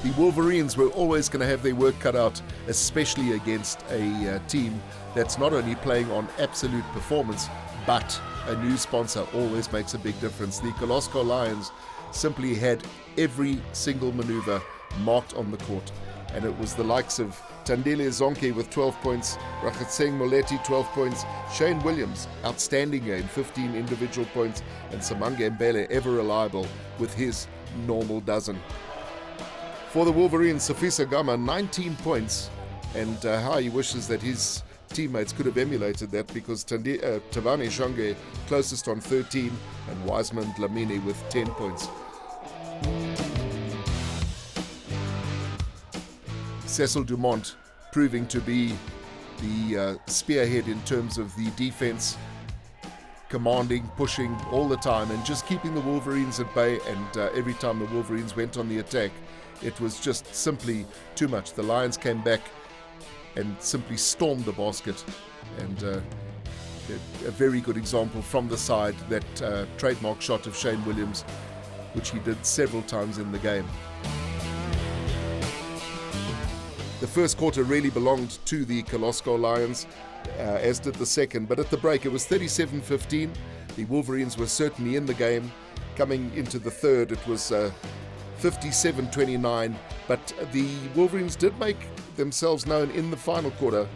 the Wolverines were always going to have their work cut out, especially against a team that's not only playing on absolute performance, but a new sponsor always makes a big difference. The Kirloskar Lions simply had every single maneuver marked on the court, and it was the likes of Tandile Zonke with 12 points, Rachatseng Moletti 12 points, Shane Williams, outstanding game, 15 individual points, and Samange Mbele, ever reliable with his normal dozen. For the Wolverines, Safisa Gama, 19 points, and how he wishes that his teammates could have emulated that, because Tavani Shange closest on 13, and Wiseman Dlamini with 10 points. Cecil Dumont proving to be the spearhead in terms of the defense, commanding, pushing all the time, and just keeping the Wolverines at bay. And every time the Wolverines went on the attack, it was just simply too much. The Lions came back and simply stormed the basket, and a very good example from the side, that trademark shot of Shane Williams, which he did several times in the game. The first quarter really belonged to the Kirloskar Lions, as did the second, but at the break it was 37-15. The Wolverines were certainly in the game. Coming into the third, it was 57-29, but the Wolverines did make themselves known in the final quarter,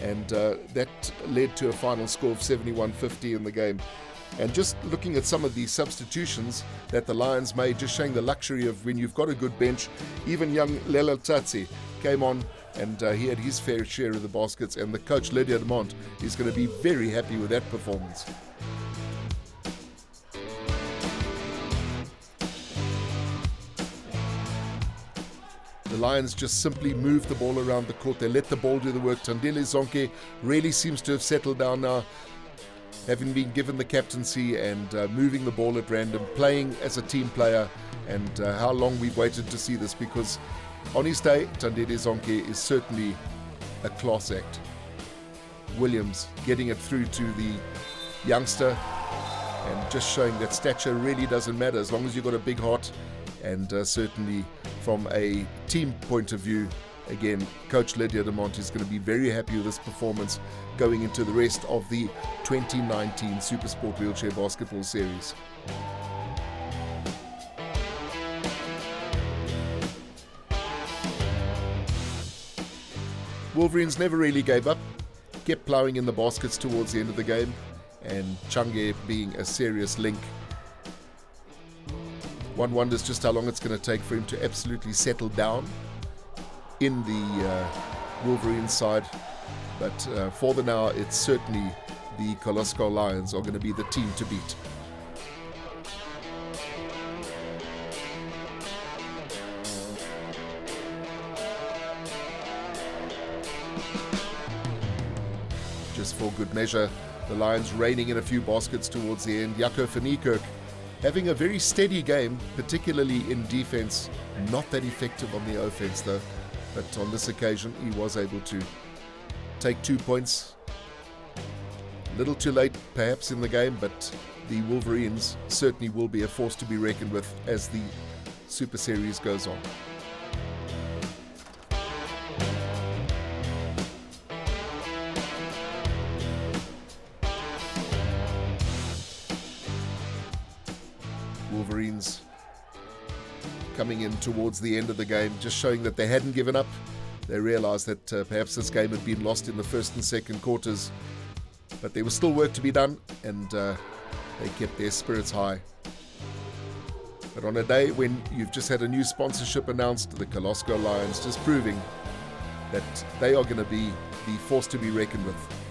and that led to a final score of 71-50 in the game. And just looking at some of the substitutions that the Lions made, just showing the luxury of when you've got a good bench. Even young Lela Tsatsi came on, and he had his fair share of the baskets, and the coach Lydia Demont is going to be very happy with that performance. The Lions just simply moved the ball around the court. They let the ball do the work. Tandile Zonke really seems to have settled down now, having been given the captaincy and moving the ball at random, playing as a team player. And how long we've waited to see this, because on his day, Tandile Zonke is certainly a class act. Williams getting it through to the youngster, and just showing that stature really doesn't matter as long as you've got a big heart. And certainly from a team point of view, again, Coach Lydia Demont is going to be very happy with this performance going into the rest of the 2019 Supersport Wheelchair Basketball Series. Wolverines never really gave up, kept ploughing in the baskets towards the end of the game, and Change being a serious link. One wonders just how long it's going to take for him to absolutely settle down in the Wolverines side. But for the now, it's certainly the Kirloskar Lions are going to be the team to beat. Just for good measure, the Lions reining in a few baskets towards the end. Jaco van Niekerk having a very steady game, particularly in defense. Not that effective on the offense though, but on this occasion he was able to take 2 points. A little too late perhaps in the game, but the Wolverines certainly will be a force to be reckoned with as the Super Series goes on. Wolverines coming in towards the end of the game, just showing that they hadn't given up. They realized that perhaps this game had been lost in the first and second quarters, but there was still work to be done, and they kept their spirits high. But on a day when you've just had a new sponsorship announced, the Kirloskar Lions just proving that they are going to be the force to be reckoned with.